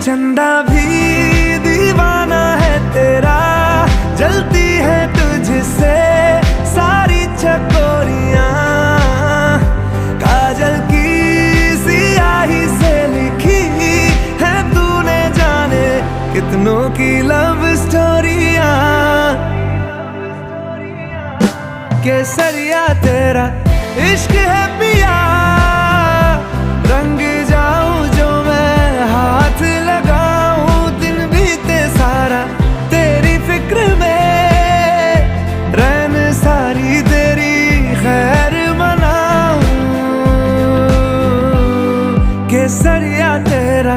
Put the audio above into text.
चंदा भी दीवाना है तेरा, जलती है तुझसे सारी चकोरियां। काजल की सियाही से लिखी है तूने जाने कितनों की लव स्टोरियां। केसरिया तेरा इश्क है पिया, रंग जाऊं जो मैं हाथ लगाऊं, दिन बीते सारा तेरी फिक्र में, रैन सारी तेरी खैर मनाऊं। केसरिया तेरा